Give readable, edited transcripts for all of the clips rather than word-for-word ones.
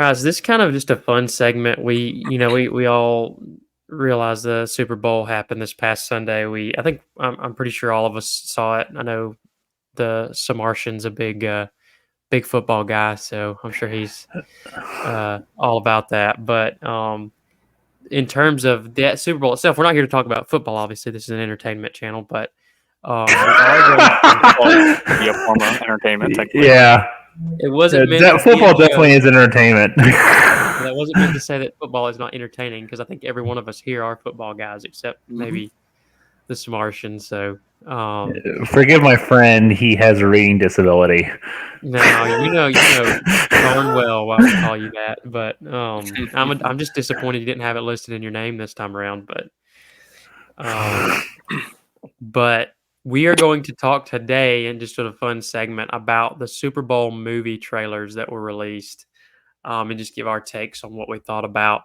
All right, so this is kind of just a fun segment. We all realize the Super Bowl happened this past Sunday. I'm pretty sure all of us saw it. I know the Samartian's a big football guy, so I'm sure he's all about that. But in terms of the Super Bowl itself, we're not here to talk about football. Obviously, this is an entertainment channel, but we are going to be a form of entertainment. Technically. Yeah, it wasn't meant to football definitely is entertainment. That wasn't meant to say that football is not entertaining, because I think every one of us here are football guys, except maybe the Samartian. So, forgive my friend; he has a reading disability. No, you know darn well why we call you that. But I'm just disappointed you didn't have it listed in your name this time around. But we are going to talk today in just sort of fun segment about the Super Bowl movie trailers that were released. And just give our takes on what we thought about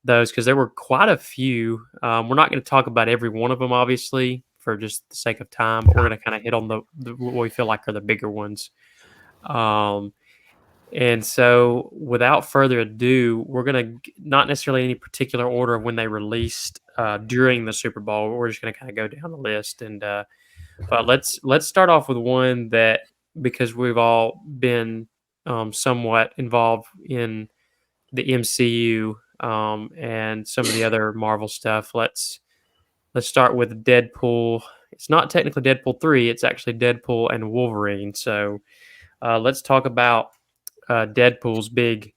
those, because there were quite a few. We're not going to talk about every one of them, obviously, for just the sake of time, but we're going to kind of hit on what we feel like are the bigger ones. And so without further ado, we're going to not necessarily in any particular order of when they released during the Super Bowl. We're just going to kind of go down the list. And but let's start off with one that, because we've all been somewhat involved in the MCU and some of the other Marvel stuff. Let's start with Deadpool. It's not technically Deadpool 3. It's actually Deadpool and Wolverine. So let's talk about Deadpool's big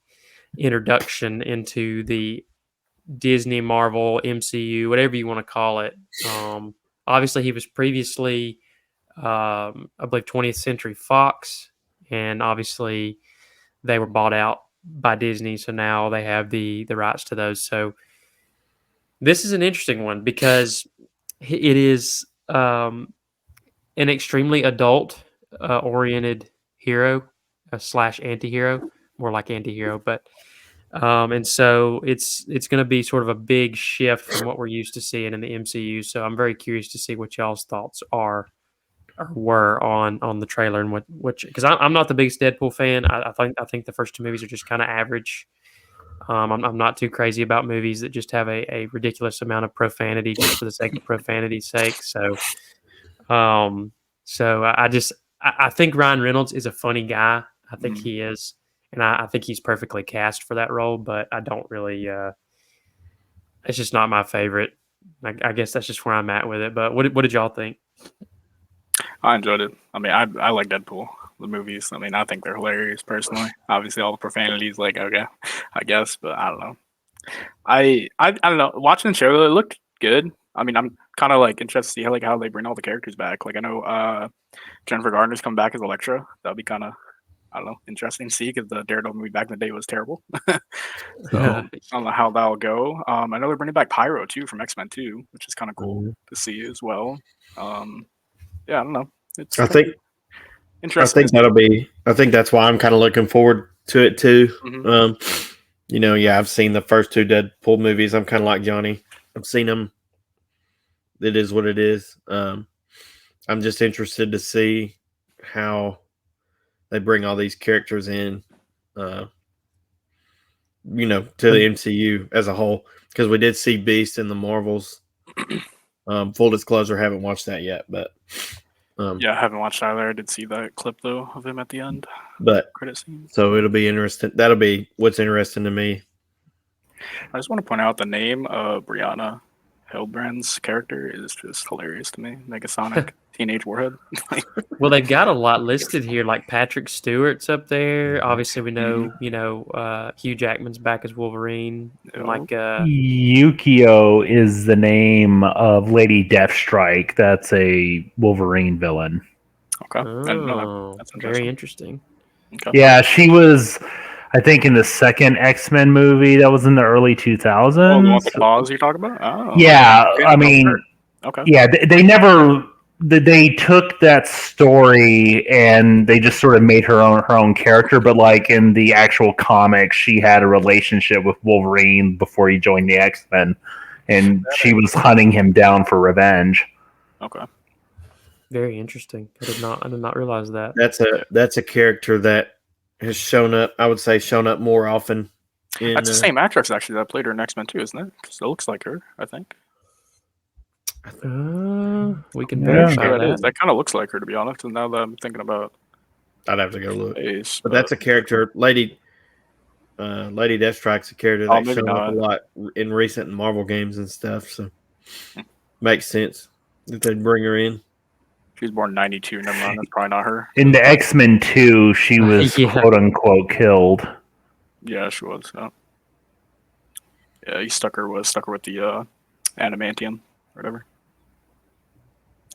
introduction into the Disney, Marvel, MCU, whatever you want to call it. Obviously, he was previously, I believe, 20th Century Fox, and obviously they were bought out by Disney, so now they have the rights to those. So this is an interesting one because it is an extremely adult oriented hero / anti-hero, more like anti-hero, but and so it's going to be sort of a big shift from what we're used to seeing in the MCU. So I'm very curious to see what y'all's thoughts are or were on the trailer, and which, because I'm not the biggest Deadpool fan. I think the first two movies are just kind of average. I'm not too crazy about movies that just have a ridiculous amount of profanity just for the sake of profanity's sake. So, I think Ryan Reynolds is a funny guy. I think he is, and I think he's perfectly cast for that role. But I don't really. It's just not my favorite. I guess that's just where I'm at with it. But what did y'all think? I enjoyed it. I mean, I like Deadpool, the movies. I mean, I think they're hilarious personally. Obviously, all the profanities, like, okay, I guess, but I don't know. I don't know. Watching the show, it looked good. I mean, I'm kind of like interested to see how they bring all the characters back. Like, I know Jennifer Garner's coming back as Elektra. That'll be kind of, I don't know, interesting to see, because the Daredevil movie back in the day was terrible. So I don't know how that'll go. I know they're bringing back Pyro too from X-Men 2, which is kind of cool to see as well. Yeah, I don't know. I think interesting. I think that's why I'm kind of looking forward to it too. I've seen the first two Deadpool movies. I'm kind of like Johnny. I've seen them. It is what it is. I'm just interested to see how they bring all these characters in, to the MCU as a whole, because we did see Beast in the Marvels. Full disclosure, haven't watched that yet, but I haven't watched either. I did see that clip though of him at the end. But credit scene. So it'll be interesting. That'll be what's interesting to me. I just want to point out the name of Brianna Hildbrand's character is just hilarious to me. Negasonic Teenage Warhead. Well, they've got a lot listed here, like Patrick Stewart's up there. Obviously, we know, Hugh Jackman's back as Wolverine. Like Yukio is the name of Lady Deathstrike. That's a Wolverine villain. Okay. That's very interesting. Okay. Yeah, she was, I think, in the second X-Men movie that was in the early 2000s. Oh, the one with the claws you're talking about? Oh. Yeah, I mean, okay. Yeah, they took that story and they just sort of made her own character, but like in the actual comics, she had a relationship with Wolverine before he joined the X-Men, and she was hunting him down for revenge. Okay. Very interesting. I did not realize that. That's a character that has shown up. I would say shown up more often. That's the same actress actually that played her in X-Men 2, isn't it? Because it looks like her, I think. We can Yeah. verify that. That kind of looks like her, to be honest. And now that I'm thinking about, I'd have to go look. face, but that's a character, Lady Deathstrike's a character that's maybe shown up a not. lot in recent Marvel games and stuff. So makes sense that they'd bring her in. She was born 92. Never mind, that's probably not her. In the X-Men 2, she was Yeah. quote unquote killed. Yeah, she was. Yeah, he stuck her with the adamantium, or whatever.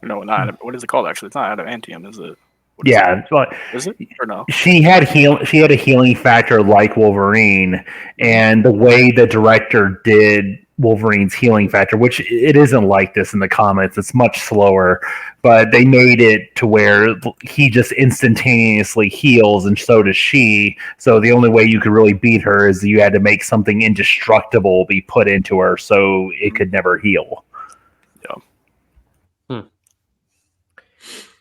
No, not what is it called? Actually, it's not adamantium, is it? What is Yeah, but it? Is it or no? she had a healing factor like Wolverine, and the way the director did Wolverine's healing factor, which it isn't like this in the comics, it's much slower, but they made it to where he just instantaneously heals, and so does she. So the only way you could really beat her is you had to make something indestructible be put into her, so it could never heal.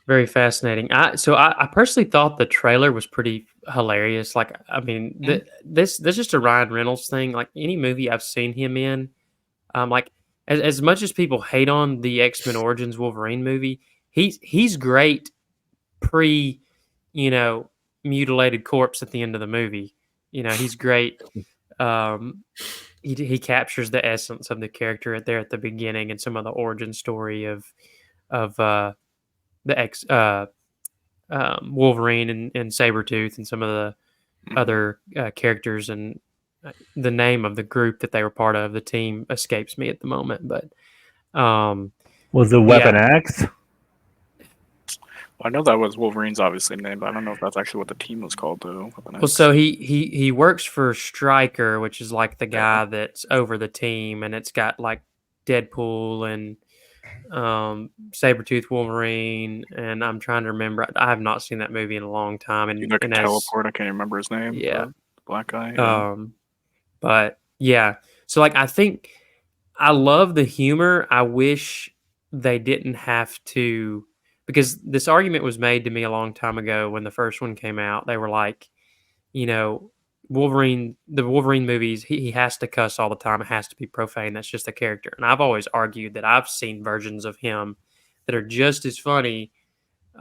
Very fascinating. I personally thought the trailer was pretty hilarious. Like, I mean, this is just a Ryan Reynolds thing. Like any movie I've seen him in, like as much as people hate on the X-Men Origins Wolverine movie, he's great pre, mutilated corpse at the end of the movie. He's great. He captures the essence of the character there at the beginning and some of the origin story of the Wolverine and Sabretooth and some of the other characters, and the name of the group that they were part of, the team, escapes me at the moment. But was it Weapon X? I know that was Wolverine's obviously name, but I don't know if that's actually what the team was called though. Well, so he works for Stryker, which is like the guy that's over the team, and it's got like Deadpool and Sabretooth Wolverine, and I'm trying to remember. I have not seen that movie in a long time. And, like a teleport, I can't remember his name. Yeah, black guy. Yeah. But yeah, so like I think I love the humor. I wish they didn't have to, because this argument was made to me a long time ago when the first one came out. They were like, Wolverine, the Wolverine movies, he has to cuss all the time. It has to be profane. That's just a character. And I've always argued that I've seen versions of him that are just as funny,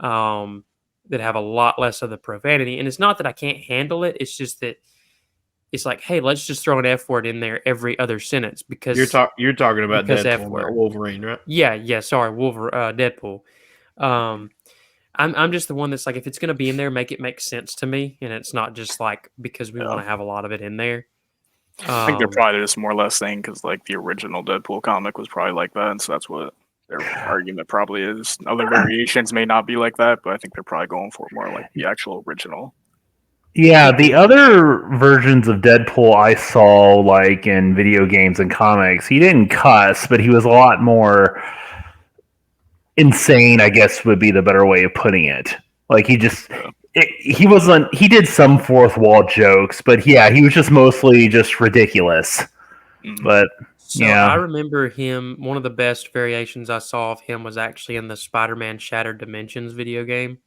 that have a lot less of the profanity. And it's not that I can't handle it. It's just that it's like, hey, let's just throw an F word in there every other sentence, because you're talking about because Deadpool, not Wolverine, right? Yeah. Sorry, Deadpool. I'm just the one that's like, if it's going to be in there, make it make sense to me, and it's not just like because we want to have a lot of it in there. I think they're probably just more or less saying because like the original Deadpool comic was probably like that, and so that's what their argument probably is. Other variations may not be like that, but I think they're probably going for more like the actual original. Yeah, the other versions of Deadpool I saw, like in video games and comics, he didn't cuss, but he was a lot more insane, I guess would be the better way of putting it. Like he did some fourth wall jokes, but yeah, he was just mostly just ridiculous. But I remember him, one of the best variations I saw of him was actually in the Spider-Man Shattered Dimensions video game.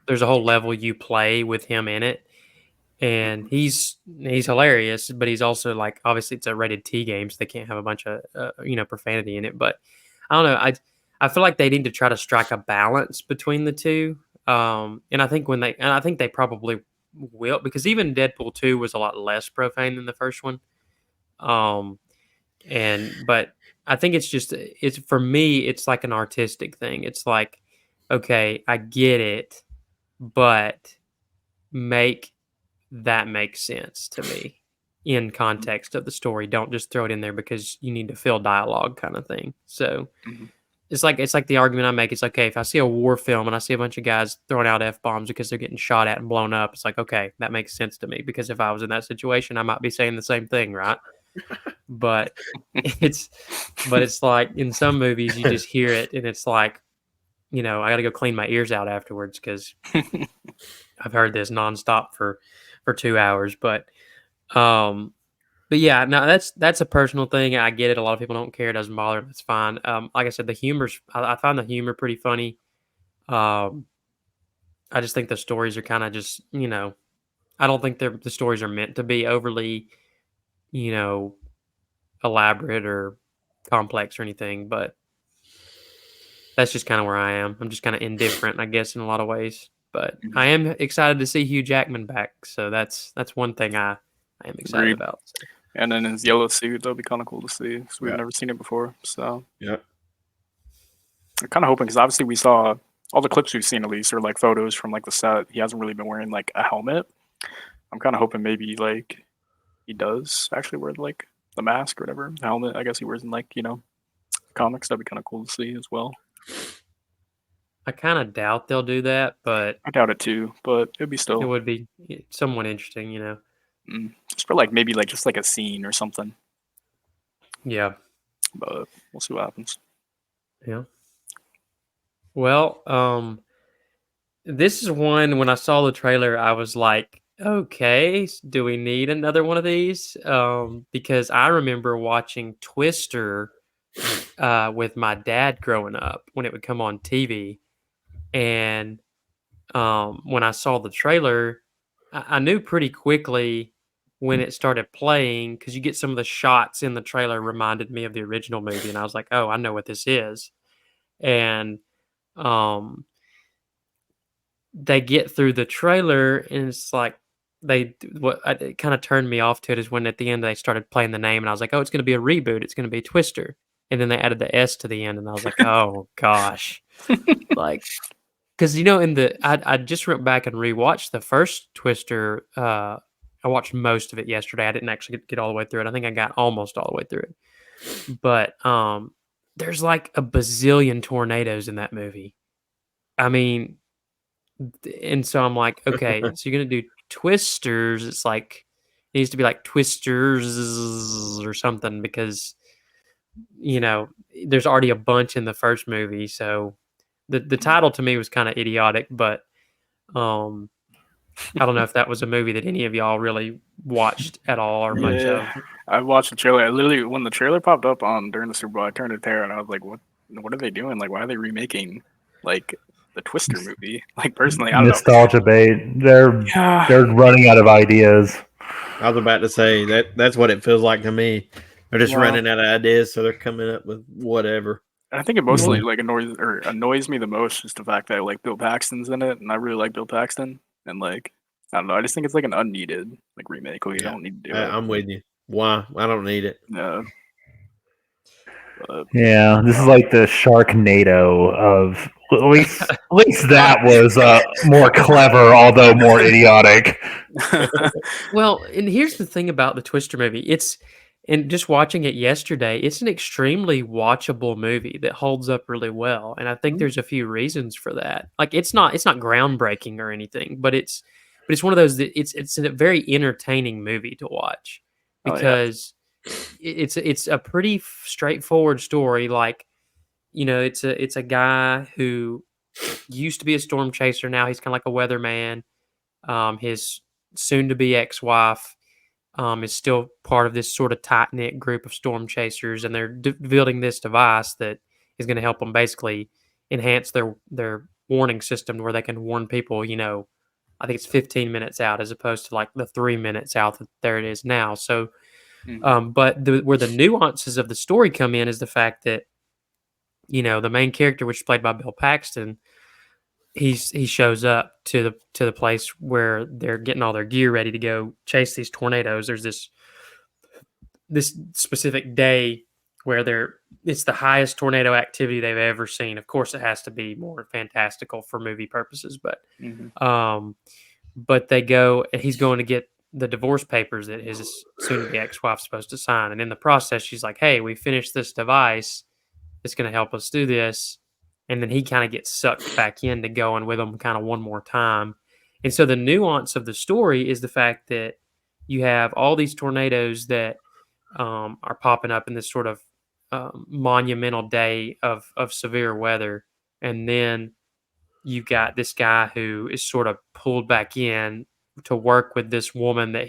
There's a whole level you play with him in it, and he's hilarious, but he's also like, obviously it's a rated T game, so they can't have a bunch of profanity in it. But I don't know, I feel like they need to try to strike a balance between the two, and I think they probably will, because even Deadpool 2 was a lot less profane than the first one. But I think it's for me, it's like an artistic thing. It's like, okay, I get it, but make that make sense to me in context of the story. Don't just throw it in there because you need to fill dialogue, kind of thing. So it's like the argument I make. It's like, okay, if I see a war film and I see a bunch of guys throwing out F-bombs because they're getting shot at and blown up, it's like, okay, that makes sense to me, because if I was in that situation, I might be saying the same thing, right? But it's like in some movies you just hear it and it's like, I got to go clean my ears out afterwards because I've heard this nonstop for 2 hours. But yeah, no, that's a personal thing. I get it. A lot of people don't care. It doesn't bother them. It's fine. Like I said, the humor's, I find the humor pretty funny. I I just think the stories are kind of just, I don't think the stories are meant to be overly, you know, elaborate or complex or anything, but that's just kind of where I am. I'm just kind of indifferent, I guess, in a lot of ways. But I am excited to see Hugh Jackman back, so that's one thing I am excited Agreed. about. So. And then his yellow suit, that'll be kind of cool to see. So we've Yeah. never seen it before. So Yeah. I'm kind of hoping, because obviously we saw all the clips we've seen, at least, or like photos from like the set. He hasn't really been wearing like a helmet. I'm kind of hoping maybe like he does actually wear like the mask or whatever, the helmet. I guess he wears in like comics. That'd be kind of cool to see as well. I kind of doubt they'll do that, but I doubt it too, but it'd be still. it would be somewhat interesting, Just for like maybe like just like a scene or something. Yeah. But we'll see what happens. Yeah. Well, this is one, when I saw the trailer, I was like, okay, do we need another one of these? Because I remember watching Twister with my dad growing up when it would come on TV. And when I saw the trailer, I knew pretty quickly when it started playing, because you get some of the shots in the trailer reminded me of the original movie. And I was like, oh, I know what this is. And um, they get through the trailer, and it's like it kind of turned me off to it is when at the end they started playing the name, and I was like, oh, it's going to be a reboot. It's going to be Twister. And then they added the S to the end, and I was like, oh gosh, like, because I just went back and rewatched the first Twister. I watched most of it yesterday. I didn't actually get all the way through it. I think I got almost all the way through it. But there's like a bazillion tornadoes in that movie. I mean, and so I'm like, okay, so you're gonna do Twisters. It's like it needs to be like Twisters or something, because there's already a bunch in the first movie. So the title to me was kind of idiotic, but I don't know if that was a movie that any of y'all really watched at all or much of. I watched the trailer. I literally, when the trailer popped up on during the Super Bowl, I turned to Tara and I was like, what are they doing? Like, why are they remaking like the Twister movie? Like, personally, I don't know. Nostalgia bait. They're running out of ideas. I was about to say that's what it feels like to me. They're just running out of ideas, so they're coming up with whatever. I think it mostly like annoys me the most is the fact that like Bill Paxton's in it, and I really like Bill Paxton, and like I don't know, I just think it's like an unneeded like remake. You don't need to do it. I'm with you. Why? I don't need it. No. Yeah, this is like the Sharknado of at least that was more clever, although more idiotic. Well, and here's the thing about the Twister movie. And just watching it yesterday, it's an extremely watchable movie that holds up really well. And I think there's a few reasons for that. Like it's not groundbreaking or anything, but it's one of those that it's a very entertaining movie to watch, because it's a pretty straightforward story. Like, it's a guy who used to be a storm chaser. Now he's kind of like a weatherman. His soon to be ex-wife is still part of this sort of tight-knit group of storm chasers, and they're building this device that is going to help them basically enhance their warning system to where they can warn people, I think it's 15 minutes out as opposed to like the 3 minutes out that there it is now. So, but where the nuances of the story come in is the fact that, the main character, which is played by Bill Paxton, he shows up to the place where they're getting all their gear ready to go chase these tornadoes. There's this specific day where it's the highest tornado activity they've ever seen. Of course, it has to be more fantastical for movie purposes, but but they go, and he's going to get the divorce papers that his soon-to-be ex-wife's supposed to sign. And in the process, she's like, "Hey, we finished this device. It's going to help us do this." And then he kind of gets sucked back into going with them kind of one more time. And so the nuance of the story is the fact that you have all these tornadoes that are popping up in this sort of monumental day of severe weather. And then you've got this guy who is sort of pulled back in to work with this woman that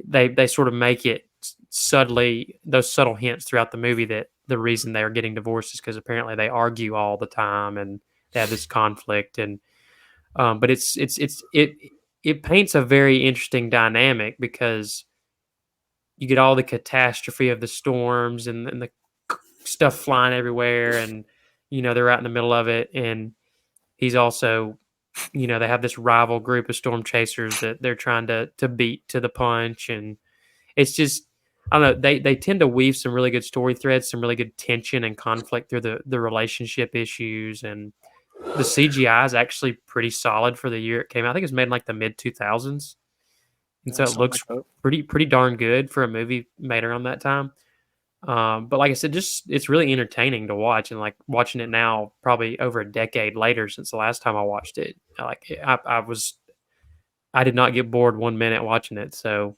they sort of make it subtly, those subtle hints throughout the movie that the reason they are getting divorced is because apparently they argue all the time and they have this conflict. And But it paints a very interesting dynamic because you get all the catastrophe of the storms and the stuff flying everywhere, and they're out in the middle of it, and he's also, they have this rival group of storm chasers that they're trying to beat to the punch, and it's just, I don't know, they tend to weave some really good story threads, some really good tension and conflict through the relationship issues, and the CGI is actually pretty solid for the year it came out. I think it was made in like the mid 2000s, and so it looks pretty darn good for a movie made around that time. But like I said, just it's really entertaining to watch, and like watching it now, probably over a decade later since the last time I watched it, I did not get bored 1 minute watching it. So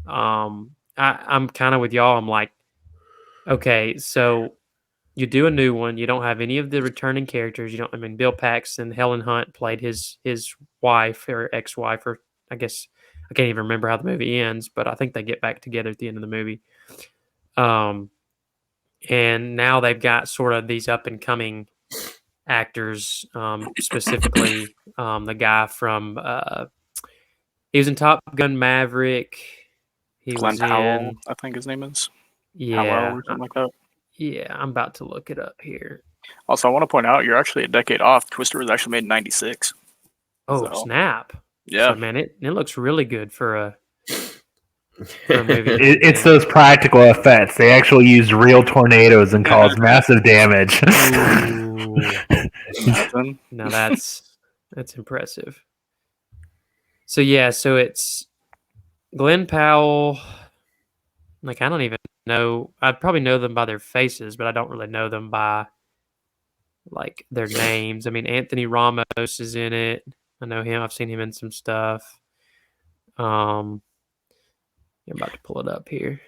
I'm kind of with y'all. I'm like, okay, so you do a new one. You don't have any of the returning characters. You don't. I mean, Bill Paxton, Helen Hunt played his wife or ex-wife, or I guess I can't even remember how the movie ends, but I think they get back together at the end of the movie. And now they've got sort of these up and coming actors, specifically the guy from he was in Top Gun Maverick. He Glenn was Powell, in, I think his name is. yeah, Powell or something like that. Yeah, I'm about to look it up here. Also, I want to point out you're actually a decade off. Twister was actually made in '96. Oh, snap! Yeah, so, man, it looks really good for a movie. It's those practical effects. They actually used real tornadoes and caused massive damage. Now that's impressive. So yeah, so it's Glenn Powell. Like, I don't even know. I'd probably know them by their faces, but I don't really know them by like their names. I mean, Anthony Ramos is in it. I know him. I've seen him in some stuff. I'm about to pull it up here.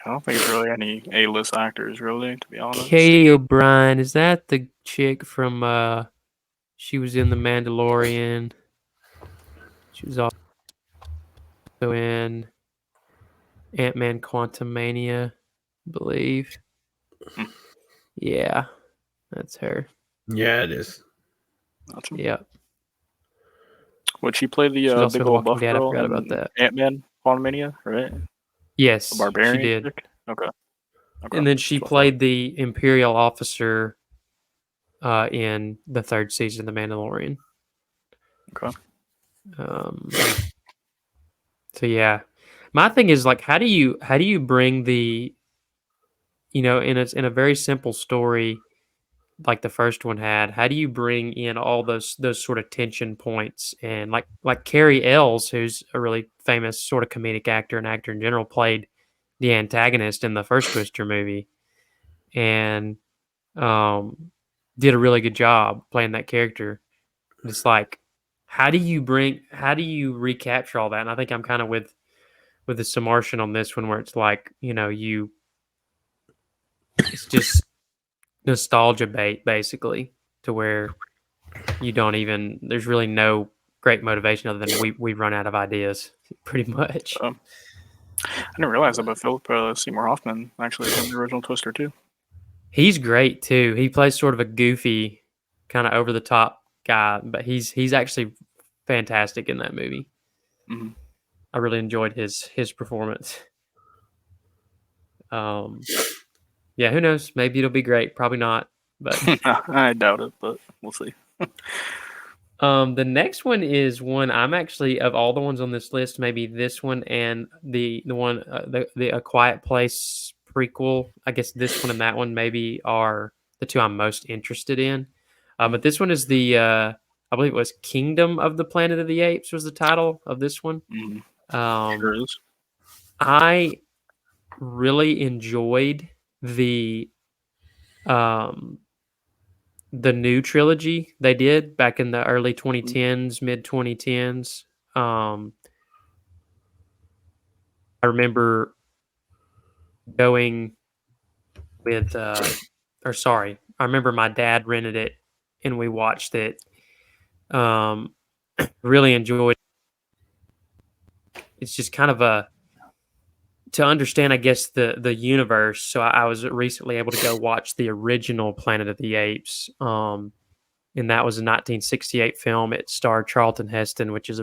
I don't think it's really any A-list actors, really, to be honest. Katie O'Brien, is that the chick from? She was in The Mandalorian. She was also in Ant-Man Quantumania, I believe. Yeah, that's her. Yeah, it is. Awesome. Yeah. Would she play the big old buff girl in Ant-Man Quantumania, right? Yes, the barbarian she did. Chick? Okay. And then she played the Imperial officer in the third season of The Mandalorian. Okay. So yeah, my thing is like, how do you bring the, in a very simple story like the first one had, how do you bring in all those sort of tension points, and like Carrie Ells, who's a really famous sort of comedic actor and actor in general, played the antagonist in the first Twister movie, and did a really good job playing that character. It's like, how do you recapture all that? And I think I'm kind of with the Samartian on this one, where it's like, it's just nostalgia bait, basically, to where there's really no great motivation other than we run out of ideas, pretty much. I didn't realize that, but Philip Seymour Hoffman actually is in the original Twister too. He's great too. He plays sort of a goofy, kind of over the top guy, but he's actually fantastic in that movie. Mm-hmm. I really enjoyed his performance. Yeah, who knows? Maybe it'll be great. Probably not, but I doubt it. But we'll see. The next one is one I'm actually, of all the ones on this list, maybe this one and the one the A Quiet Place prequel. I guess this one and that one maybe are the two I'm most interested in. But this one is I believe it was Kingdom of the Planet of the Apes was the title of this one. Sure is. I really enjoyed the new trilogy they did back in the early 2010s, mid 2010s. I remember going with, I remember my dad rented it and we watched it. Really enjoyed it. It's just kind of to understand, I guess, the universe. So I was recently able to go watch the original Planet of the Apes. and that was a 1968 film. It starred Charlton Heston, which is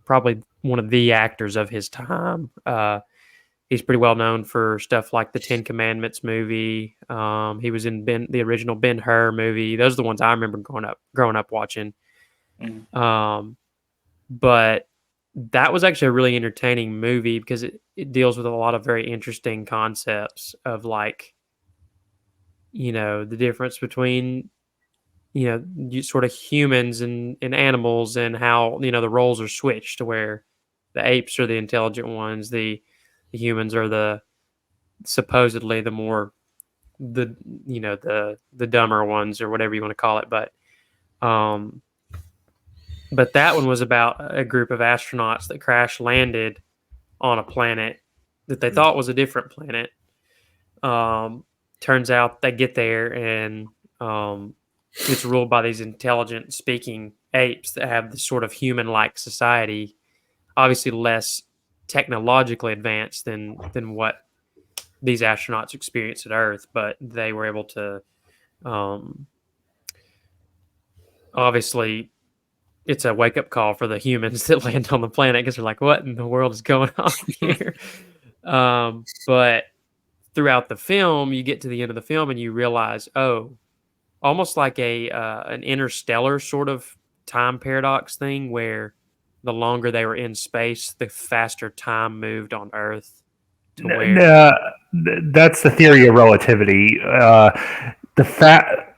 probably one of the actors of his time. He's pretty well known for stuff like the Ten Commandments movie. He was in the original Ben-Hur movie. Those are the ones I remember growing up watching. But that was actually a really entertaining movie because it deals with a lot of very interesting concepts of like, the difference between, sort of humans and animals, and how, the roles are switched to where the apes are the intelligent ones, the humans are the supposedly the more the dumber ones, or whatever you want to call it. But that one was about a group of astronauts that crash landed on a planet that they thought was a different planet. Turns out they get there, and it's ruled by these intelligent speaking apes that have this sort of human-like society, obviously less technologically advanced than what these astronauts experience at Earth, but they were able to, obviously, it's a wake-up call for the humans that land on the planet, because they're like, what in the world is going on here? But throughout the film, you get to the end of the film and you realize, almost like an interstellar sort of time paradox thing, where the longer they were in space, the faster time moved on Earth. That's the theory of relativity.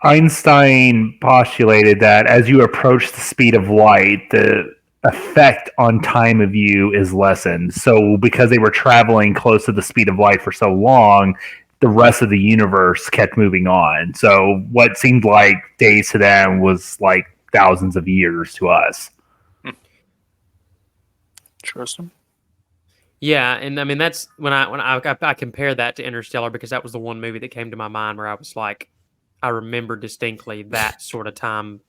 Einstein postulated that as you approach the speed of light, the effect on time of view is lessened. So because they were traveling close to the speed of light for so long, the rest of the universe kept moving on. So what seemed like days to them was like thousands of years to us. Interesting. Yeah, and I mean that's when I compared that to Interstellar, because that was the one movie that came to my mind where I was like, I remember distinctly that sort of time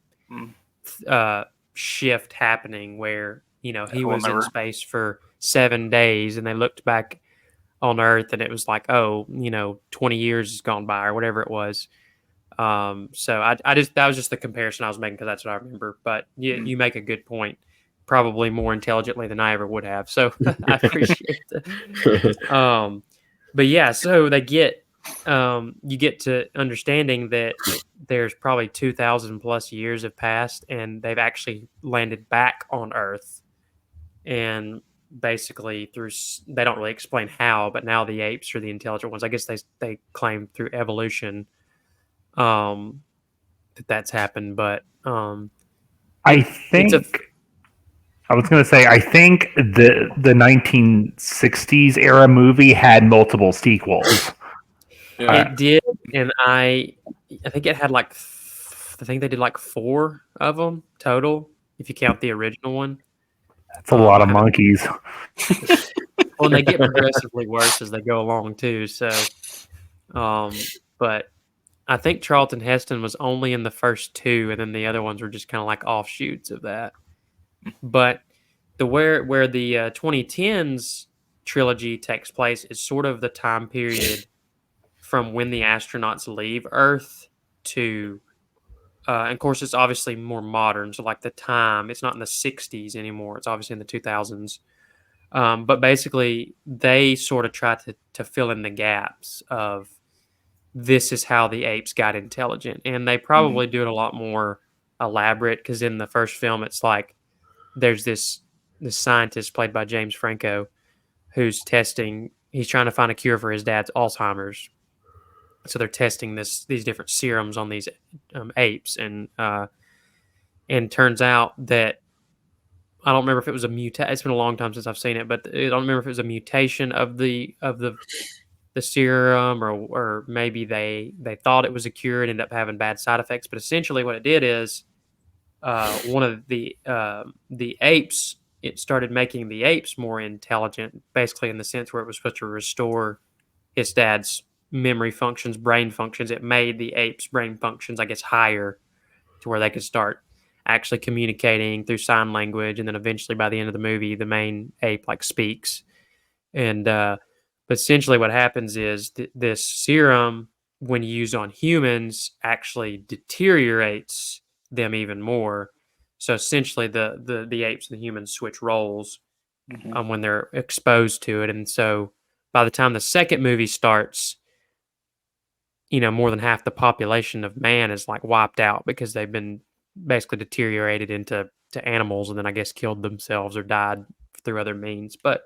shift happening, where he was in space for 7 days, and they looked back on Earth, and it was like, 20 years has gone by, or whatever it was. So I just, that was just the comparison I was making, because that's what I remember. But you make a good point, probably more intelligently than I ever would have. So I appreciate that. But yeah, so they get, you get to understanding that there's probably 2,000 plus years have passed, and they've actually landed back on Earth. And basically they don't really explain how, but now the apes are the intelligent ones. I guess they claim through evolution that's happened. But I think I was going to say, I think the 1960s era movie had multiple sequels. It did, and I think it had I think they did 4 of them total, if you count the original one. That's a lot of monkeys. Well, and they get progressively worse as they go along too. So, but I think Charlton Heston was only in the first 2, and then the other ones were just kind of like offshoots of that. But where the 2010s trilogy takes place is sort of the time period from when the astronauts leave Earth to, and of course, it's obviously more modern. So, like the time, it's not in the 60s anymore. It's obviously in the 2000s. But basically, they sort of try to fill in the gaps of, this is how the apes got intelligent. And they probably do it a lot more elaborate, because in the first film, it's like there's this scientist played by James Franco who's he's trying to find a cure for his dad's Alzheimer's. So they're testing these different serums on these apes, and turns out that, I don't remember if it was a mutation. It's been a long time since I've seen it, but I don't remember if it was a mutation of the serum, or maybe they thought it was a cure and ended up having bad side effects. But essentially, what it did is, one of the apes, it started making the apes more intelligent, basically in the sense where it was supposed to restore his dad's memory functions, brain functions. It made the apes' brain functions, I guess, higher, to where they could start actually communicating through sign language. And then eventually, by the end of the movie, the main ape speaks. And but essentially what happens is this serum, when used on humans, actually deteriorates them even more. So essentially, the apes and the humans switch roles when they're exposed to it, and so by the time the second movie starts, more than half the population of man is like wiped out because they've been basically deteriorated into animals, and then I guess killed themselves or died through other means. But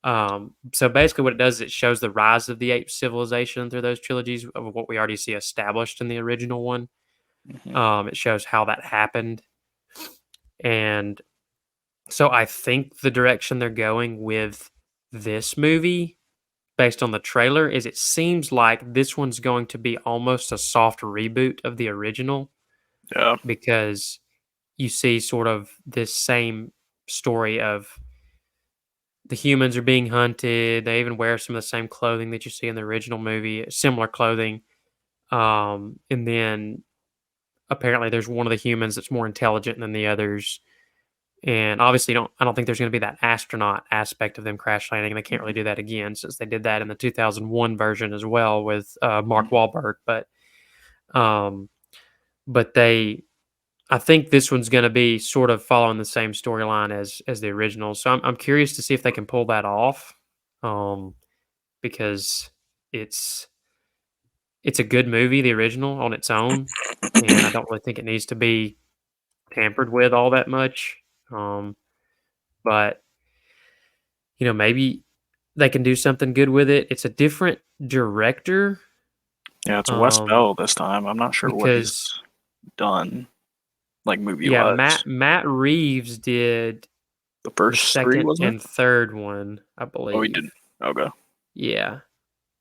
so basically, what it does is it shows the rise of the ape civilization through those trilogies of what we already see established in the original one. It shows how that happened, and so I think the direction they're going with this movie, based on the trailer, is it seems like this one's going to be almost a soft reboot of the original. Yeah. Because you see sort of this same story of the humans are being hunted. They even wear some of the same clothing that you see in the original movie, similar clothing. And then apparently there's one of the humans that's more intelligent than the others. And obviously, I don't think there's going to be that astronaut aspect of them crash landing. They can't really do that again since they did that in the 2001 version as well with Mark Wahlberg. But I think this one's going to be sort of following the same storyline as the original. So I'm curious to see if they can pull that off, because it's a good movie, the original on its own, and I don't really think it needs to be tampered with all that much. But maybe they can do something good with it. It's a different director. Yeah, it's Wes Bell this time. I'm not sure what he's done, like movie wise. Yeah, Matt Reeves did the first second three, wasn't and third one, I believe. Oh, he did. Okay. Yeah,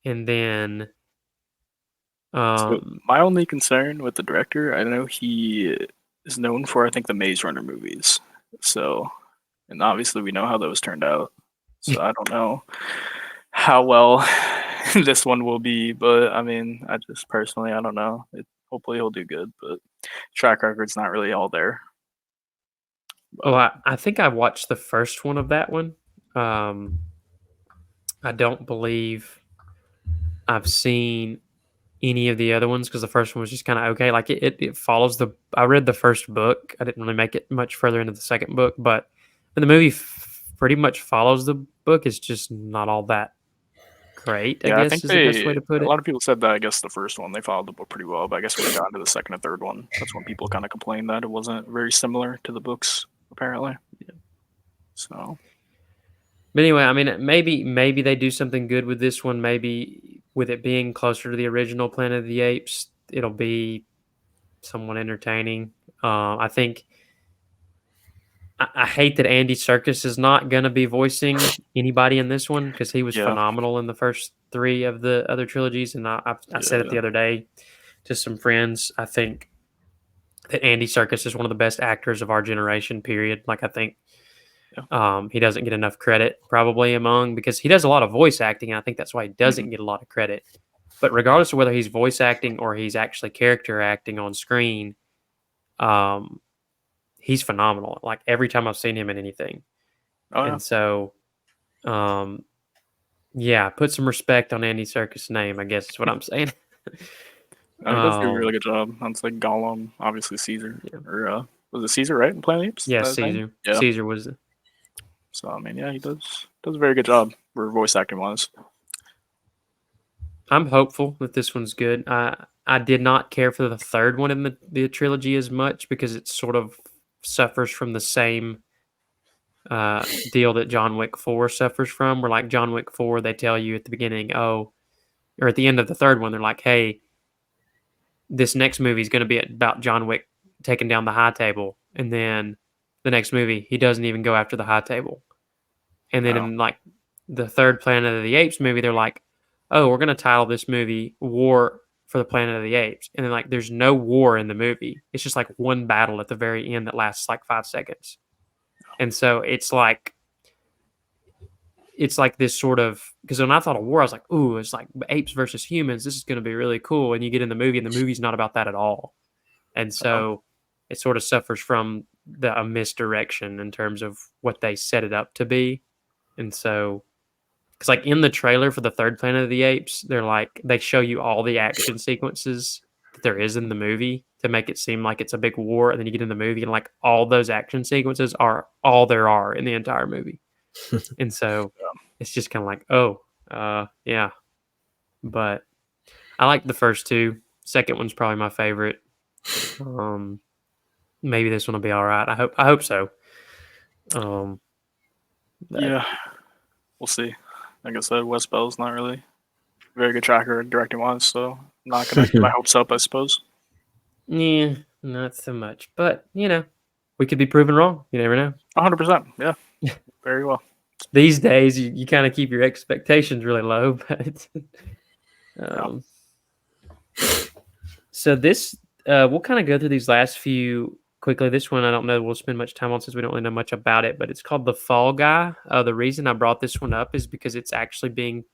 and then So my only concern with the director, I know he is known for, I think, the Maze Runner movies. So, and obviously we know how those turned out. So I don't know how well this one will be, but I mean, I just personally, I don't know. Hopefully he'll do good, but track record's not really all there. Well, I think I watched the first one of that one. I don't believe I've seen any of the other ones because the first one was just kind of okay. Like it follows I read the first book. I didn't really make it much further into the second book, but the movie pretty much follows the book. It's just not all that great, Yeah, I I guess think is the best way to put it. A lot of people said that, I guess, the first one, they followed the book pretty well, but I guess when we got into the second and third one, that's when people kind of complained that it wasn't very similar to the books, apparently. Yeah. So. But anyway, I mean, maybe they do something good with this one. Maybe with it being closer to the original Planet of the Apes, it'll be somewhat entertaining. I think I hate that Andy Serkis is not going to be voicing anybody in this one because he was phenomenal in the first three of the other trilogies. And I said it the other day to some friends. I think that Andy Serkis is one of the best actors of our generation, period. Like, I think he doesn't get enough credit probably because he does a lot of voice acting. And I think that's why he doesn't get a lot of credit. But regardless of whether he's voice acting or he's actually character acting on screen, he's phenomenal. Like every time I've seen him in anything. And so, put some respect on Andy Serkis' name, I guess is what I'm saying. He does do a really good job. It's like Gollum, obviously Caesar. Yeah. Or was it Caesar, right? In Planet of the Apes? Yeah, Caesar. Yeah. Caesar was it. So I mean, he does a very good job for voice acting wise. I'm hopeful that this one's good. I did not care for the third one in the trilogy as much because it sort of suffers from the same deal that John Wick 4 suffers from. Where like John Wick 4, they tell you at the beginning, or at the end of the third one, they're like, hey, this next movie is going to be about John Wick taking down the high table. And then the next movie, he doesn't even go after the high table. And then in like the third Planet of the Apes movie, they're like, oh, we're going to title this movie War for the Planet of the Apes. And then like there's no war in the movie. It's just like one battle at the very end that lasts like 5 seconds. And so it's like this sort of, because when I thought of war, I was like, ooh, it's like apes versus humans. This is going to be really cool. And you get in the movie and the movie's not about that at all. And so it sort of suffers from a misdirection in terms of what they set it up to be. And so, because like in the trailer for the third Planet of the Apes, they show you all the action sequences that there is in the movie to make it seem like it's a big war, and then you get in the movie and like all those action sequences are all there are in the entire movie. And so it's just kind of like, yeah. But I like the first two. Second one's probably my favorite. Maybe this one will be all right. I hope so. Yeah, we'll see. Like I said, Wes Bell's not really a very good tracker directing wise, so I'm not gonna get my hopes up, I suppose. Yeah, not so much. But we could be proven wrong. You never know. 100%. Yeah, very well. These days, you kind of keep your expectations really low, but so this we'll kind of go through these last few quickly. This one I don't know we'll spend much time on since we don't really know much about it, but it's called The Fall Guy. The reason I brought this one up is because it's actually being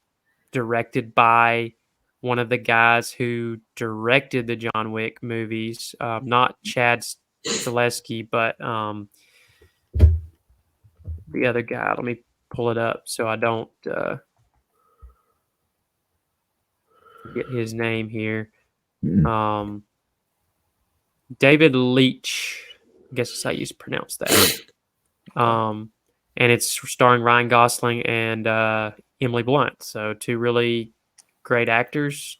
directed by one of the guys who directed the John Wick movies, not Chad Stileski, but the other guy. Let me pull it up so I don't get his name here. David Leitch, I guess that's how you pronounce that. And it's starring Ryan Gosling and Emily Blunt, so two really great actors.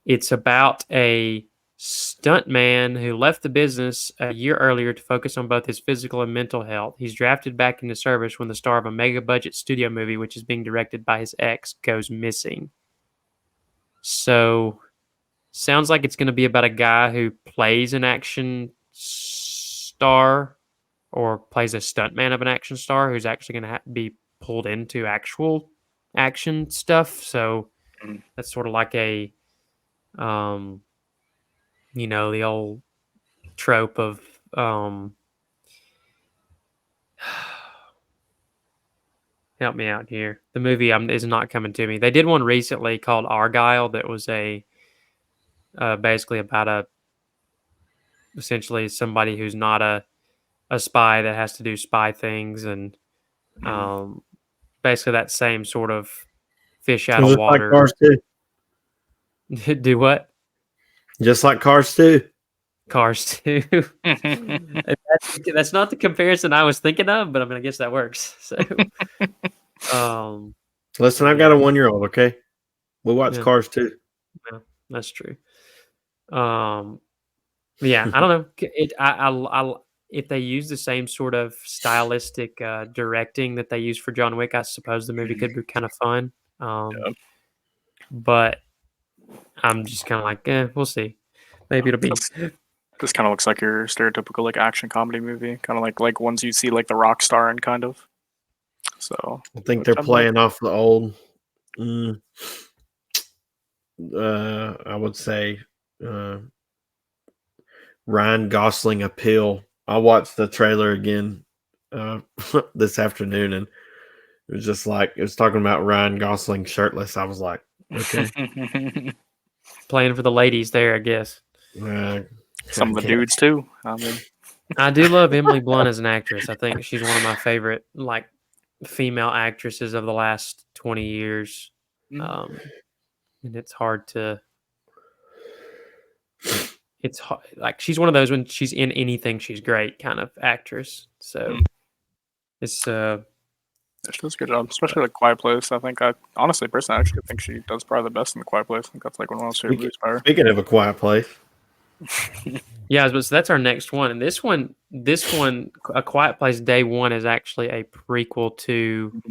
It's about a stuntman who left the business a year earlier to focus on both his physical and mental health. He's drafted back into service when the star of a mega-budget studio movie, which is being directed by his ex, goes missing. So, sounds like it's going to be about a guy who plays an action star or plays a stuntman of an action star who's actually going to be pulled into actual action stuff. So, that's sort of like a the old trope of help me out here. The movie is not coming to me. They did one recently called Argyle that was a basically about essentially somebody who's not a spy that has to do spy things, and basically that same sort of fish out of water. Like Cars 2. Do what? Just like Cars 2. Cars 2. That's not the comparison I was thinking of, but I mean, I guess that works. So, listen, I've got a 1-year-old. Okay, we'll watch Cars 2. Yeah, that's true. Yeah, I don't know. If they use the same sort of stylistic directing that they use for John Wick, I suppose the movie could be kind of fun. But I'm just kind of like, we'll see. Maybe it'll be. This kind of looks like your stereotypical like action comedy movie, kind of like ones you see like The Rock Star and kind of. So I think they're playing off the old. I would say Ryan Gosling appeal. I watched the trailer again this afternoon, and it was just like it was talking about Ryan Gosling shirtless. I was like, okay, playing for the ladies there, I guess. Some of the dudes too. I mean, I do love Emily Blunt as an actress. I think she's one of my favorite like female actresses of the last 20 years. And it's hard to. It's hard, like she's one of those when she's in anything she's great kind of actress. So it's she does a good job, especially like Quiet Place. I think I honestly personally actually think she does probably the best in the Quiet Place. I think that's like one of my favorite movies by her. Speaking of A Quiet Place. Yeah, so that's our next one. And this one, A Quiet Place Day One is actually a prequel to.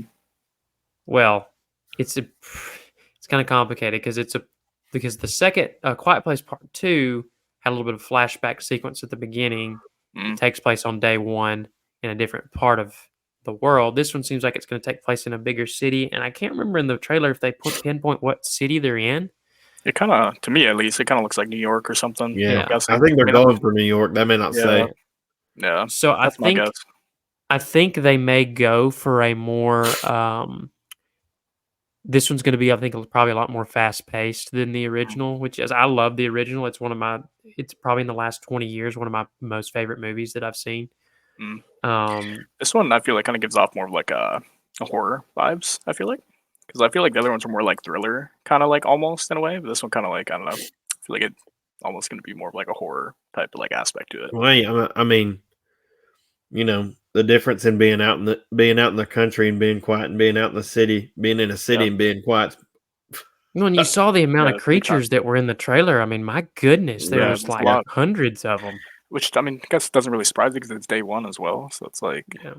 Well, it's kind of complicated because the second Quiet Place Part 2 had a little bit of flashback sequence at the beginning. It takes place on day one in a different part of the world. This one seems like it's going to take place in a bigger city, and I can't remember in the trailer if they pinpoint what city they're in. It kind of, to me at least, it kind of looks like New York or something. Yeah, I think they're going for New York. That may not say. Yeah. So I think they may go for a more. This one's going to be, I think, probably a lot more fast paced than the original. Which is, I love the original. It's it's probably in the last 20 years one of my most favorite movies that I've seen. This one I feel like kind of gives off more of like a horror vibes. I feel like Because I feel like the other ones were more like thriller, kind of like almost in a way. But this one kind of like I don't know. I feel like it's almost going to be more of like a horror type of like aspect to it. Well, I mean, the difference in being out in the country and being quiet and being out in the city, being in a city and being quiet. When you saw the amount of it's big time. creatures that were in the trailer, I mean, my goodness, there Yeah, was it's a like lot. hundreds of them. Which I mean, I guess doesn't really surprise me because it's day one as well. So it's like, Yeah.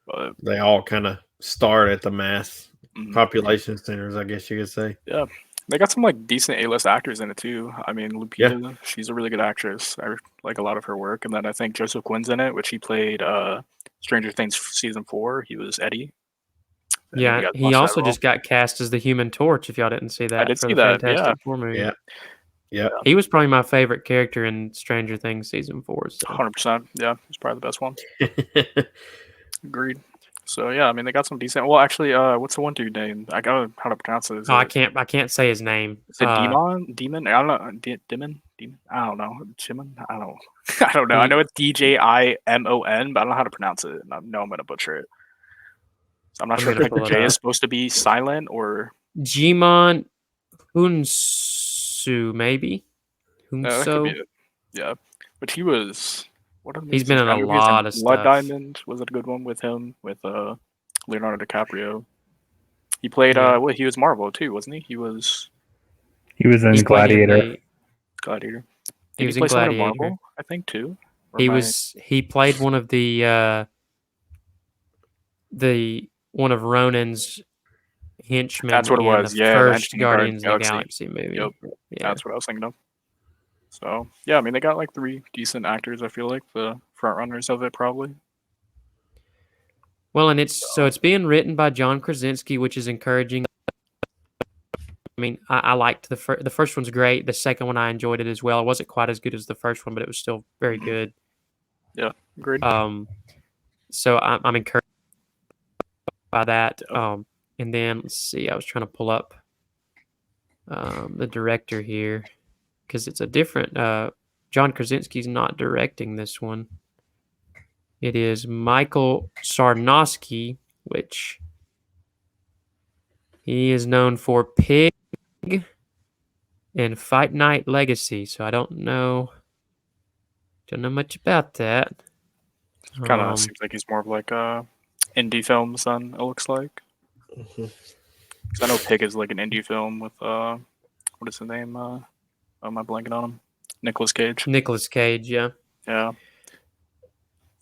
but They all kind of start at the mass mhm. population centers, I guess you could say. Yeah, they got some like decent A-list actors in it too. I mean, Lupita, she's a really good actress. I like a lot of her work. And then I think Joseph Quinn's in it, which he played Stranger Things season 4. He was Eddie. And then you Yeah, got he Josh also Sadler. just got cast as the Human Torch, if y'all didn't see I that did for see the that. Fantastic Yeah, Four movie. Yeah. He was probably my favorite character in Stranger Things season 4. So. 100%. Yeah, he's probably the best one. Agreed. So yeah, I mean they got some decent. Well, actually, what's the one dude name? I got how to pronounce it. Is Oh, I can't say his name. Is it Demon? I don't know. Demon? I don't know. Jimon? I don't know. I don't know. I know it's DJIMON, but I don't know how to pronounce it. And I know I'm gonna butcher it. So I'm not sure if like the J is supposed to be silent or Jimon Hunsu, maybe. that could be it. Yeah, but he was. He's been in a lot of Blood stuff. Diamond was it a good one with him with Leonardo DiCaprio? He played he was Marvel too, wasn't he? He was in Gladiator. Gladiator. He was in Gladiator. Marvel, I think too. He played one of one of Ronan's henchmen. That's what it was. The first Guardians of the Galaxy movie. Yep. Yeah. That's what I was thinking of. So yeah, I mean they got like 3 decent actors. I feel like the front runners of it probably. Well, and it's being written by John Krasinski, which is encouraging. I mean, I liked the first one's great. The second one I enjoyed it as well. It wasn't quite as good as the first one, but it was still very good. Yeah, agreed. So I'm encouraged by that. And then let's see. I was trying to pull up the director here because it's a different. John Krasinski's not directing this one. It is Michael Sarnowski, which he is known for Pig and Fight Night Legacy. So I don't know much about that. Kind of seems like he's more of like indie films than it looks like. I know Pig is like an indie film with what is the name? Am I blanking on him? Nicolas Cage. Nicolas Cage, yeah. Yeah.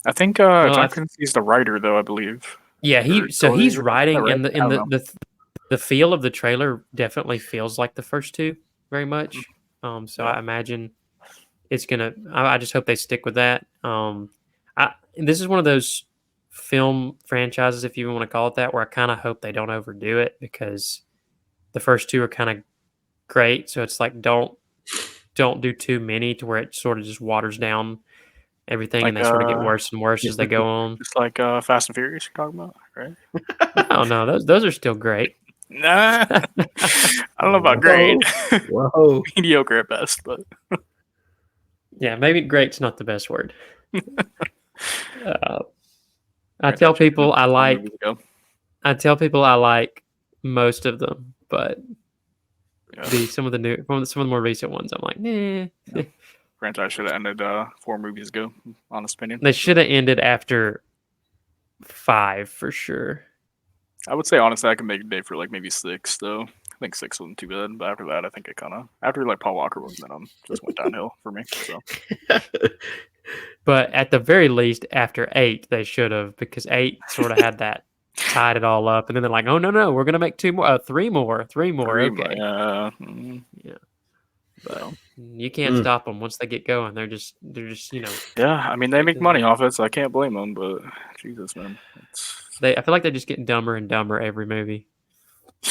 I think John Krasinski's the writer, though. I believe. Yeah, he's writing, and the feel of the trailer definitely feels like the first two very much. So I imagine it's gonna. I just hope they stick with that. This is one of those film franchises, if you even want to call it that, where I kind of hope they don't overdo it because the first two are kind of great. So it's like don't do too many to where it sort of just waters down everything, like, and they sort of get worse and worse as they go on. Just like Fast and Furious you're talking about, right? No, those are still great. Nah, I don't know about great. Whoa. Mediocre at best, but yeah, maybe great's not the best word. I tell people I like most of them, but some of the more recent ones, I'm like, nah. Yeah. Franchise should have ended 4 movies ago. Honest opinion. They should have ended after 5 for sure. I would say honestly, I can make a day for like maybe 6 though. I think 6 wasn't too bad, but after that, I think it kind of after like Paul Walker was then just went downhill for me. So. But at the very least, after 8, they should have, because 8 sort of had that tied it all up, and then they're like, "Oh no, we're gonna make 3 more. Okay, yeah. But you can't stop them once they get going. They're just Yeah, I mean they make money off it, so I can't blame them. But Jesus, man, I feel like they're just getting dumber and dumber every movie.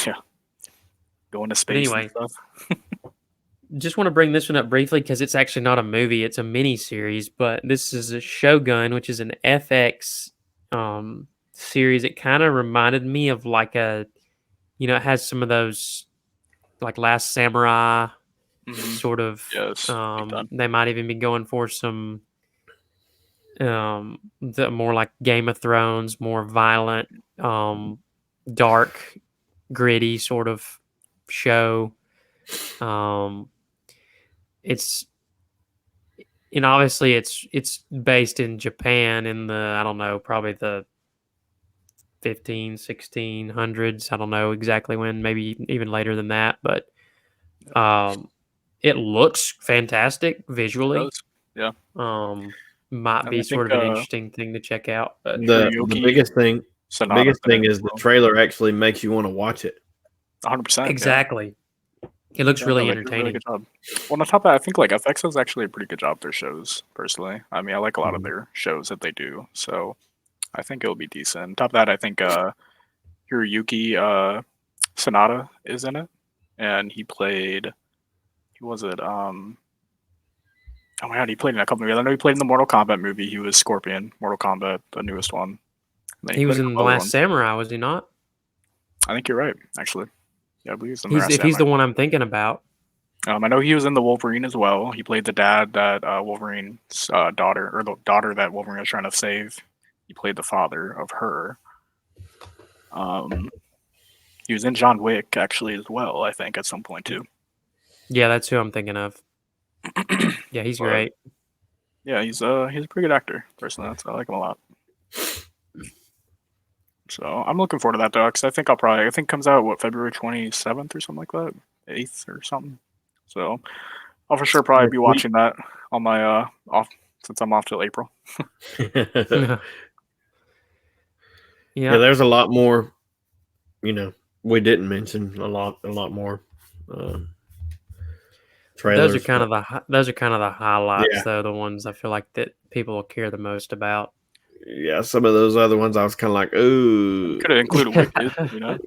Yeah, going to space. But anyway, and stuff. Just want to bring this one up briefly because it's actually not a movie; it's a mini series. But this is a Shogun, which is an FX series. It kind of reminded me of like it has some of those like Last Samurai. Sort of. Yes, they might even be going for some the more like Game of Thrones, more violent, dark gritty sort of show. It's obviously it's based in Japan in the, I don't know, probably the 1600s. I don't know exactly when, maybe even later than that, but it looks fantastic visually. Yeah. Might And be I sort think, of an interesting thing to check out. But The biggest thing is the well. trailer actually makes you want to watch it. 100%. exactly, it looks Yeah, really no, they do a really entertaining. good job. Well, on top of that, I think like FX does actually a pretty good job with their shows. Personally, I mean, I like a lot of their shows that they do, so I think it'll be decent. On top of that, I think Hiroyuki Sanada is in it, and he played. Who was it? Oh my god, he played in a couple movies. I know he played in the Mortal Kombat movie. He was Scorpion, Mortal Kombat, the newest one. And then He was played a in couple The other Last ones. Samurai, was he not? I think you're right, actually. Yeah, I believe he's in The Last If he's Samurai. the one I'm thinking about. I know he was in the Wolverine as well. He played the dad that Wolverine's daughter, or the daughter that Wolverine was trying to save. He played the father of her. He was in John Wick actually as well. I think at some point too. Yeah, that's who I'm thinking of. Yeah, he's But, great. yeah, he's a pretty good actor. Personally, I like him a lot. So I'm looking forward to that though, because I think it comes out February 27th or something like that, 8th or something. So I'll for sure probably be watching that on my off, since I'm off till April. Yeah, there's a lot more. We didn't mention a lot more trailers. Those are kind of the highlights, Yeah. though. The ones I feel like that people will care the most about. Yeah, some of those other ones I was kind of like, ooh. Could have included Wicked, you know.